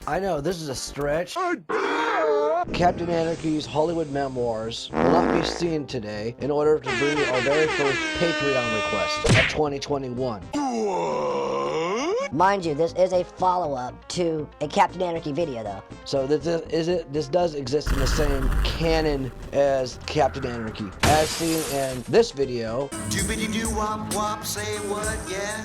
I know, this is a stretch. Captain Anarchy's Hollywood memoirs will not be seen today in order to bring you our very first Patreon request of 2021. Mind you, this is a follow-up to a Captain Anarchy video, though. So this does exist in the same canon as Captain Anarchy, as seen in this video. Doobity-doo-wop-wop, say what, yeah?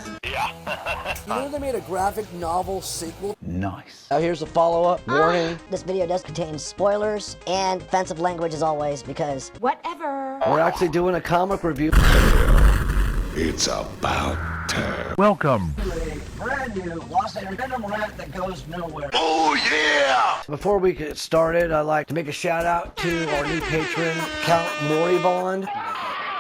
You know they made a graphic novel sequel? Nice. Now here's a follow-up warning. This video does contain spoilers and offensive language as always, because whatever. We're actually doing a comic review. It's about time. Welcome. Brand new Los Angeles Venom rat that goes nowhere. Oh, yeah! Before we get started, I'd like to make a shout out to our new patron, Count MoriVond.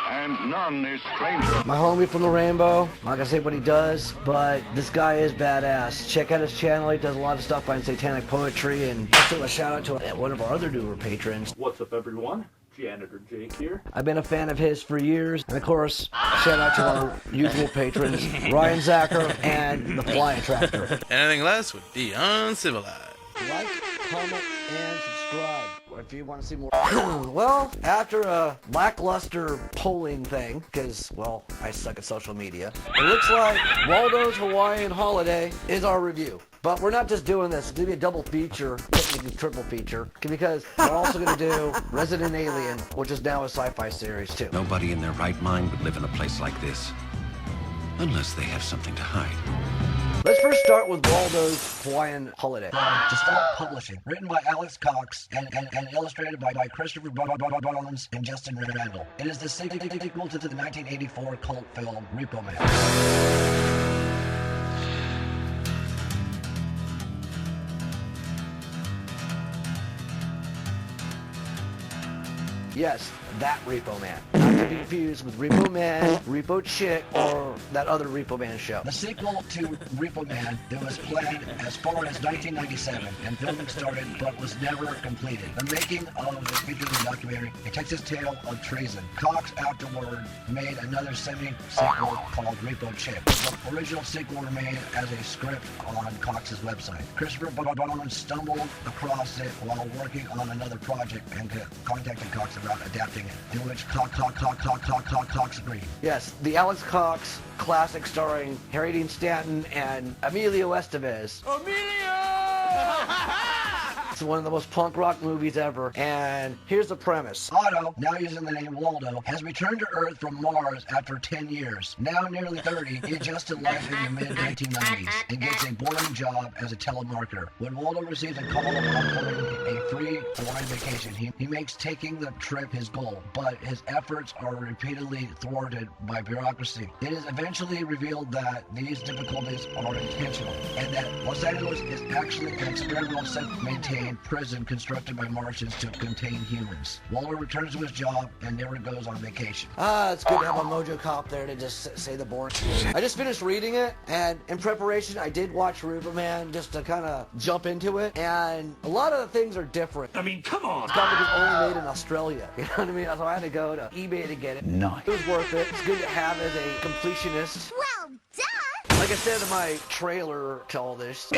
And none is stranger. My homie from the Rainbow. I'm not gonna say what he does, but this guy is badass. Check out his channel. He does a lot of stuff on satanic poetry, and also a shout out to one of our other newer patrons. What's up, everyone? Janitor Jake here. I've been a fan of his for years, and of course, shout out to our usual patrons, Ryan Zacher and the Fly Attractor. Anything less would be uncivilized. Like, comment, and subscribe if you want to see more. Well, after a lackluster polling thing, because, well, I suck at social media, it looks like Waldo's Hawaiian Holiday is our review. But we're not just doing this, it's going to be a double feature, technically triple feature, because we're also going to do Resident Alien, which is now a Syfy series too. Nobody in their right mind would live in a place like this, unless they have something to hide. Let's first start with Waldo's Hawaiian Holiday. Just Start Publishing, written by Alex Cox and illustrated by Christopher Bones and Justin Randall. It is the sequel to the 1984 cult film Repo Man. Yes, that Repo Man. Not to be confused with Repo Man, Repo Chick, or that other Repo Man show. The sequel to Repo Man that was planned as far as 1997 and filming started but was never completed. The making of the featured documentary, A Texas Tale of Treason. Cox afterward made another semi-sequel called Repo Chick. The original sequel remained as a script on Cox's website. Christopher Bones stumbled across it while working on another project and contacted Cox about adapting it, in which Cox agreed. Yes, the Alex Cox classic starring Harry Dean Stanton and Emilio Estevez. It's one of the most punk rock movies ever, and here's the premise. Otto, now using the name Waldo, has returned to Earth from Mars after 10 years. Now nearly 30, he adjusts to life in the mid-1990s and gets a boring job as a telemarketer. When Waldo receives a call offering a free Hawaiian vacation, he makes taking the trip his goal, but his efforts are repeatedly thwarted by bureaucracy. It is eventually revealed that these difficulties are intentional, and that Los Angeles is actually an experimental self-maintained prison constructed by Martians to contain humans. Waldo returns to his job and never goes on vacation. It's good to have a Mojo cop there to just say the boring shit. I just finished reading it, and in preparation, I did watch Repo Man just to kind of jump into it, and a lot of the things are different. I mean, come on! This comic is only made in Australia, you know what I mean? So I had to go to eBay to get it. Nice. It was worth it. It's good to have as a completionist. Well done! Like I said in my trailer to all this,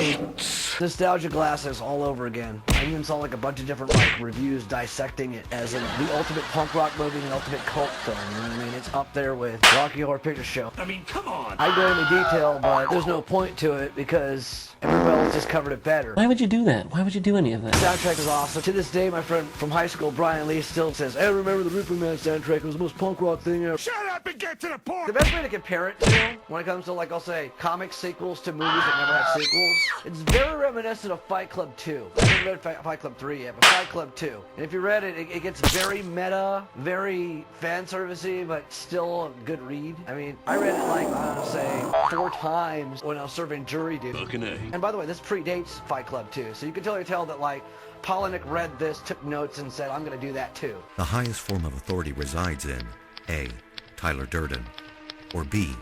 nostalgia glasses all over again. I even saw like a bunch of different like reviews dissecting it as in the ultimate punk rock movie and ultimate cult film. You know what I mean? It's up there with Rocky Horror Picture Show. I mean, come on! I go into detail, but there's no point to it because everybody else just covered it better. Why would you do that? Why would you do any of that? The soundtrack is awesome. To this day, my friend from high school, Brian Lee, still says, "I remember the Repo Man soundtrack. It was the most punk rock thing ever." Shut up and get to the point! The best way to compare it to, when it comes to, like, I'll say, comic sequels to movies that never had sequels, it's very reminiscent of Fight Club 2. I haven't read Fight Club 3 yet, but Fight Club 2. And if you read it, it gets very meta, very fan servicey, but still a good read. I mean, I read it like, I don't know, say, 4 times when I was serving jury duty. And by the way, this predates Fight Club 2, so you can totally tell that, like, Polinick read this, took notes, and said, I'm going to do that too. The highest form of authority resides in A. Tyler Durden, or B.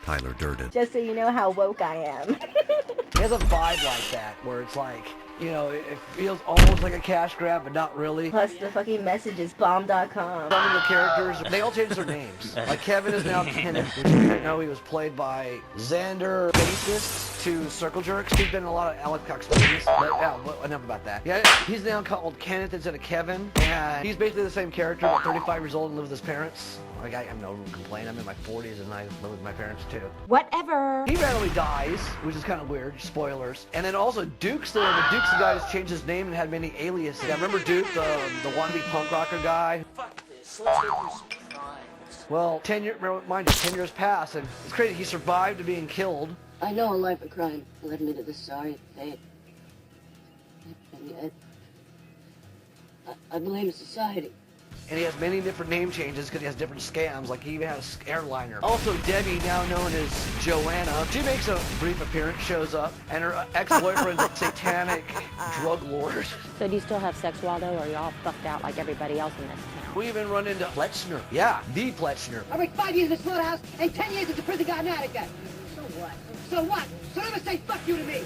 Tyler Durden. Just so you know how woke I am. It has a vibe like that, where it's like, you know, it feels almost like a cash grab, but not really. Plus the fucking message is bomb.com. Some of the characters, they all changed their names. Like Kevin is now Kenneth, which you didn't know he was played by Xander Basis. to Circle Jerks. He's been in a lot of Alex Cox movies. But yeah, enough about that. Yeah, he's now called Kenneth instead of Kevin, and he's basically the same character, but 35 years old and lives with his parents. Like, I have no complaint. I'm in my 40s and I live with my parents too. Whatever. He randomly dies, which is kind of weird. Spoilers. And then also Duke's there, but Duke's the guy who's changed his name and had many aliases. Yeah, remember Duke, the wannabe punk rocker guy? Fuck this. Let's go through some crimes. Well, 10 years passed, and it's crazy. He survived being killed. I know a life of crime led me to this sorry fate. And yet, I blame society. And he has many different name changes because he has different scams, like he even had an airliner. Also, Debbie, now known as Joanna, she makes a brief appearance, shows up, and her ex-boyfriend's a satanic drug lord. So do you still have sex, Waldo, or are you all fucked out like everybody else in this town? We even run into Pletchner. Yeah, the Pletchner. I worked 5 years in the slaughterhouse and 10 years at the prison Anarchy. So what? So what? So never say fuck you to me.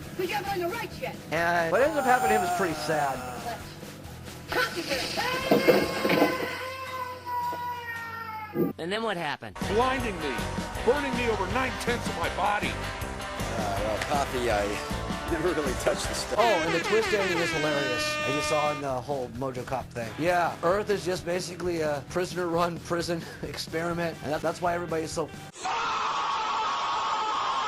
Because you haven't earned the rights yet. And what ends up happening to him is pretty sad. And then what happened? Blinding me, burning me over 9/10 of my body. Well, Poppy, I never really touched the stuff. Oh, and the twist ending is hilarious. I just saw in the whole Mojo Cop thing. Yeah, Earth is just basically a prisoner-run prison experiment, and that's why everybody's so...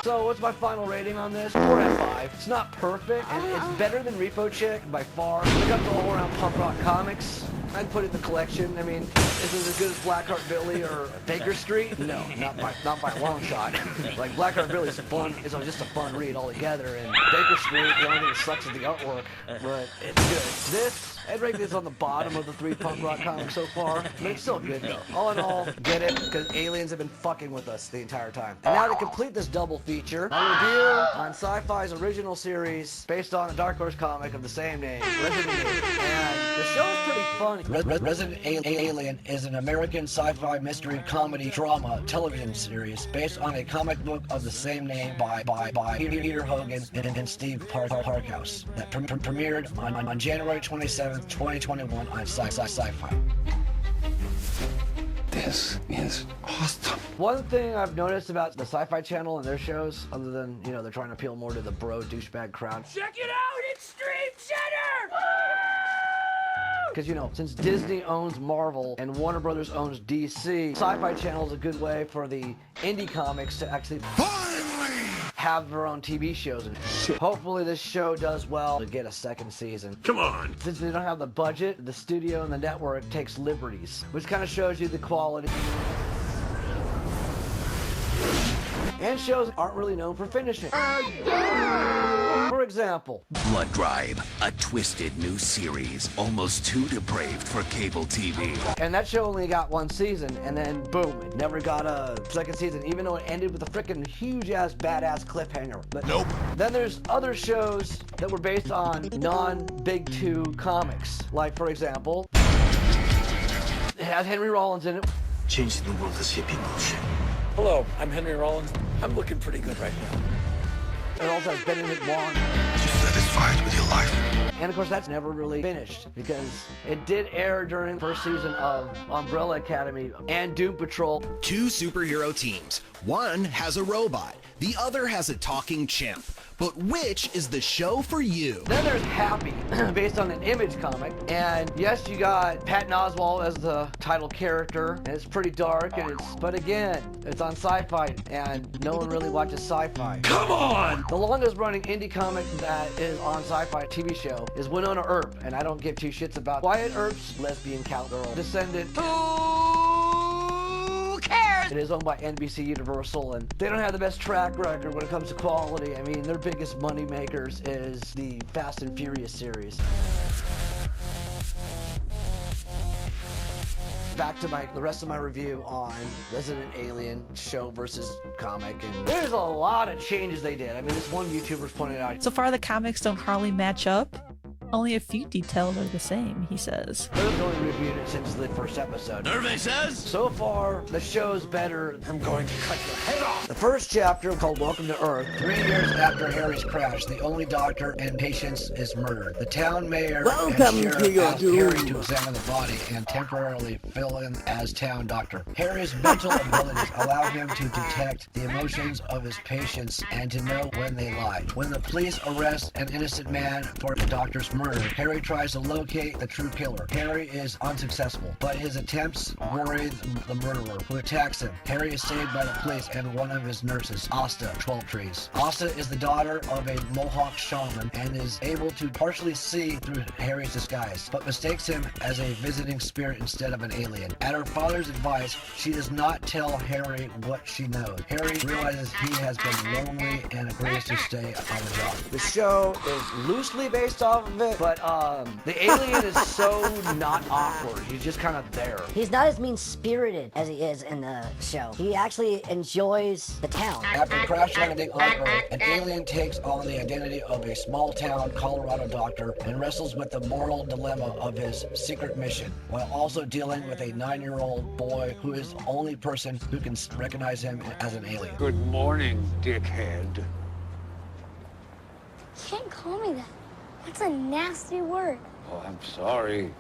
So, what's my final rating on this? 4 out of 5. It's not perfect, and it's better than Repo Chick by far. When it comes to all-around punk rock comics, I'd put it in the collection. I mean, is it as good as Blackheart Billy or Baker Street? No, not by a long shot. Like, Blackheart Billy's fun. It's just a fun read altogether, and Baker Street, the only thing that sucks is the artwork, but it's good. This, I'd rate this on the bottom of the 3 punk rock comics so far, but it's still good though. All in all, get it, because aliens have been fucking with us the entire time. And now to complete this double feature, my review on Syfy's original series, based on a Dark Horse comic of the same name, Resident Alien. And the show's pretty funny. Resident Alien is an American sci-fi mystery comedy drama television series based on a comic book of the same name by Peter Hogan and Steve Parkhouse that premiered on January 27th, 2021 on Syfy. This is awesome. One thing I've noticed about the Syfy channel and their shows, other than, you know, they're trying to appeal more to the bro douchebag crowd. Check it out, it's Stream Center! Because, you know, since Disney owns Marvel and Warner Brothers owns DC, Syfy channel is a good way for the indie comics to actually have their own TV shows. And hopefully this show does well to get a second season. Come on. Since they don't have the budget, the studio and the network takes liberties, which kind of shows you the quality. And shows aren't really known for finishing. For example, Blood Drive, a twisted new series, almost too depraved for cable TV. And that show only got 1 season, and then boom, it never got a second season, even though it ended with a freaking huge-ass, badass cliffhanger. But nope. Then there's other shows that were based on non-Big 2 comics. Like, for example, it has Henry Rollins in it. Changing the world is hippie bullshit. Hello, I'm Henry Rollins. I'm looking pretty good right now. It also has Benedict Wong. Are you satisfied with your life? And of course that's never really finished because it did air during the first season of Umbrella Academy and Doom Patrol. 2 superhero teams. One has a robot. The other has a talking chimp. But which is the show for you? Then there's Happy, based on an Image comic. And yes, you got Patton Oswalt as the title character, and it's pretty dark, and but again, it's on Syfy, and no one really watches Syfy. Come on! The longest running indie comic that is on Syfy TV show is Winona Earp, and I don't give 2 shits about Wyatt Earp's lesbian cowgirl descendant. It is owned by NBC Universal, and they don't have the best track record when it comes to quality. I mean, their biggest money makers is the Fast and Furious series. Back to the rest of my review on Resident Alien show versus comic, and there's a lot of changes they did. I mean, this one YouTuber's pointed out. So far, the comics don't hardly match up. Only a few details are the same, he says. They've only reviewed it since the first episode. Survey says? So far, the show's better. I'm going to cut your head off. The first chapter, called Welcome to Earth. 3 years after Harry's crash, the only doctor and patients is murdered. The town mayor Welcome and to sheriff your asked Harry to examine the body and temporarily fill in as town doctor. Harry's mental abilities allow him to detect the emotions of his patients and to know when they lie. When the police arrest an innocent man for the doctor's murder, Harry tries to locate the true killer. Harry is unsuccessful, but his attempts worry the murderer, who attacks him. Harry is saved by the police and one of his nurses, Asta, 12 Trees. Asta is the daughter of a Mohawk shaman and is able to partially see through Harry's disguise, but mistakes him as a visiting spirit instead of an alien. At her father's advice, she does not tell Harry what she knows. Harry realizes he has been lonely and agrees to stay on the job. The show is loosely based off of it, but the alien is so not awkward. He's just kind of there. He's not as mean-spirited as he is in the show. He actually enjoys the town. After crash landing on Earth, an alien takes on the identity of a small-town Colorado doctor and wrestles with the moral dilemma of his secret mission, while also dealing with a 9-year-old boy who is the only person who can recognize him as an alien. Good morning, dickhead. You can't call me that. That's a nasty word. Oh, I'm sorry.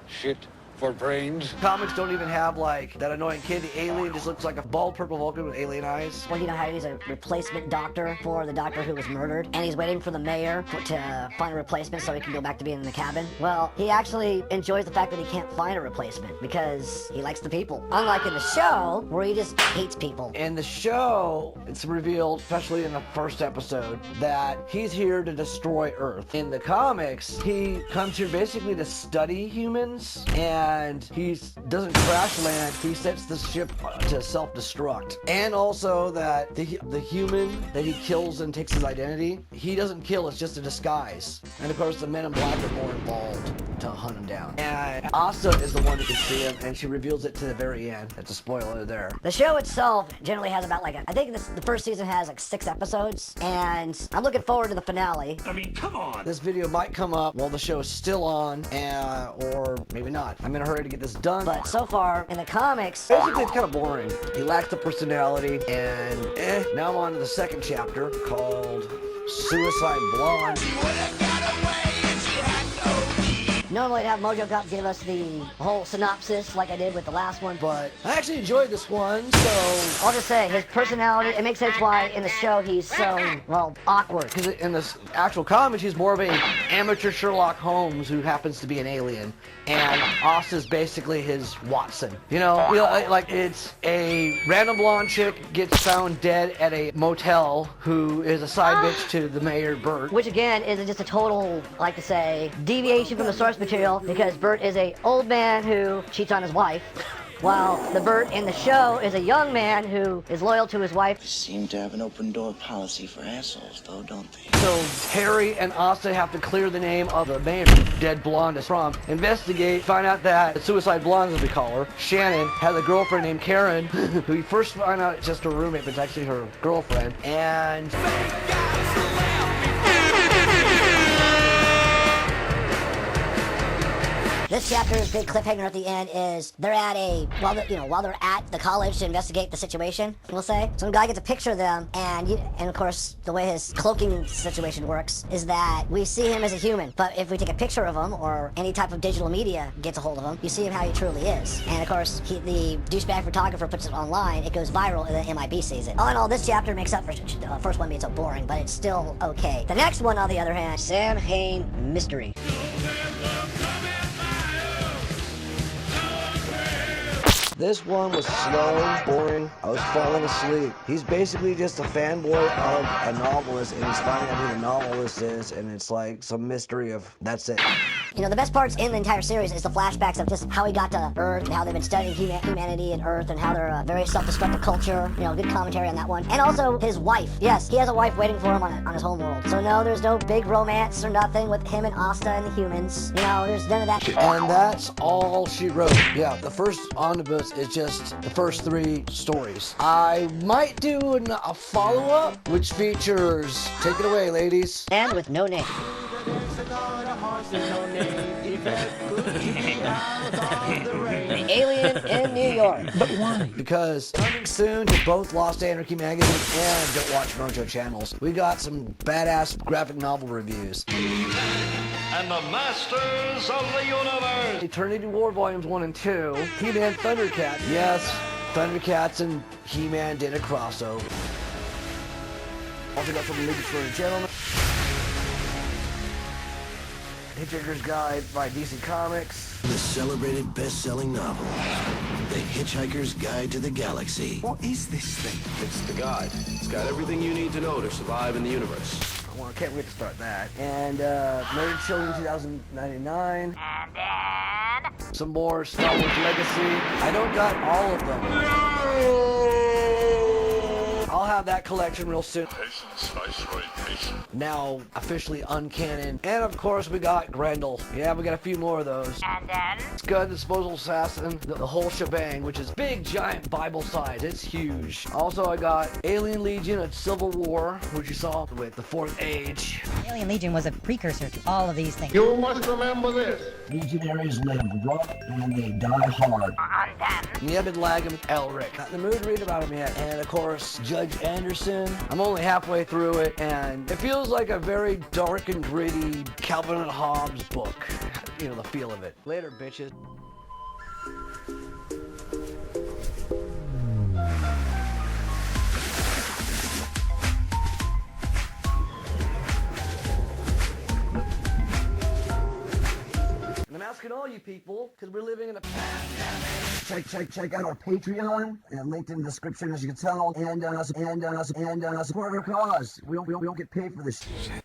Shit for brains. Comics don't even have, like, that annoying kid. The alien just looks like a bald purple Vulcan with alien eyes. Well, you know how he's a replacement doctor for the doctor who was murdered, and he's waiting for the mayor to find a replacement so he can go back to being in the cabin? Well, he actually enjoys the fact that he can't find a replacement because he likes the people. Unlike in the show, where he just hates people. In the show, it's revealed, especially in the first episode, that he's here to destroy Earth. In the comics, he comes here basically to study humans, and he doesn't crash land. He sets the ship to self-destruct. And also that the human that he kills and takes his identity, he doesn't kill, it's just a disguise. And of course, the Men in Black are more involved to hunt him down. And Asta is the one who can see him, and she reveals it to the very end. That's a spoiler there. The show itself generally has about I think the first season has like 6 episodes, and I'm looking forward to the finale. I mean, come on! This video might come up while the show is still on, or maybe not. I'm in a hurry to get this done. But so far, in the comics, basically it's kind of boring. He lacks the personality, and now I'm on to the second chapter called Suicide Blonde. Normally I'd have Mojo Cop give us the whole synopsis like I did with the last one, but I actually enjoyed this one, so I'll just say his personality, it makes sense why in the show he's so, well, awkward. Because in this actual comic, he's more of an amateur Sherlock Holmes who happens to be an alien, and Asta's basically his Watson. You know, like it's a random blonde chick gets found dead at a motel who is a side bitch to the mayor, Bert. Which again is just a total, I like to say, deviation from the source material, because Bert is a old man who cheats on his wife, while the Bert in the show is a young man who is loyal to his wife. They seem to have an open door policy for assholes, though, don't they? So Harry and Asta have to clear the name of the man dead blonde is from, investigate, find out that Suicide Blonde, as we call her, Shannon, has a girlfriend named Karen, who we first find out it's just her roommate, but it's actually her girlfriend, and This chapter's big cliffhanger at the end is they're at while they're at the college to investigate the situation, we'll say. Some guy gets a picture of them, and of course, the way his cloaking situation works is that we see him as a human, but if we take a picture of him, or any type of digital media gets a hold of him, you see him how he truly is. And of course, the douchebag photographer puts it online, it goes viral, and the MIB sees it. All in all, this chapter makes up for the first one being so boring, but it's still okay. The next one, on the other hand, Sam Hain Mystery. This one was slow, boring. I was falling asleep. He's basically just a fanboy of a novelist, and he's finding out who the novelist is, and it's like some mystery of that's it. You know, the best parts in the entire series is the flashbacks of just how he got to Earth, and how they've been studying humanity and Earth, and how they're a very self-destructive culture. You know, good commentary on that one. And also his wife. Yes, he has a wife waiting for him on his homeworld. So no, there's no big romance or nothing with him and Asta and the humans. You know, there's none of that. And that's all she wrote. Yeah, the first omnibus is just the first 3 stories. I might do a follow-up, which features, take it away, ladies. And with no name. The alien in New York. But why? Because coming soon to both Lost Anarchy magazine and WatchMojo channels, we got some badass graphic novel reviews. And the Masters of the Universe. Eternity War Volumes 1 and 2, He-Man Thundercats. Yes, Thundercats and He-Man did a crossover. Also got some League for a Gentleman. Hitchhiker's Guide by DC Comics. The celebrated best-selling novel, The Hitchhiker's Guide to the Galaxy. What is this thing? It's the guide. It's got everything you need to know to survive in the universe. Well, I can't wait to start that. And Murdered Children 2099. And then some more Star Wars Legacy. I don't got all of them. I'll have that collection real soon. Patience, Viceroy, patience. Now officially uncanon. And of course we got Grendel. Yeah, we got a few more of those. And then Scud, Disposal Assassin, the whole shebang, which is big, giant Bible size. It's huge. Also I got Alien Legion at Civil War, which you saw with the Fourth Age. Alien Legion was a precursor to all of these things. You must remember this. Legionaries live rough and they die hard. Nebin Lagum Elric. Not in the mood to read about him yet. And of course, Judge Anderson. I'm only halfway through it, and it feels like a very dark and gritty Calvin and Hobbes book. You know, the feel of it. Later, bitches. And I'm asking all you people, because we're living in a Check out our Patreon, and linked in the description as you can tell, and support our cause. We don't get paid for this shit.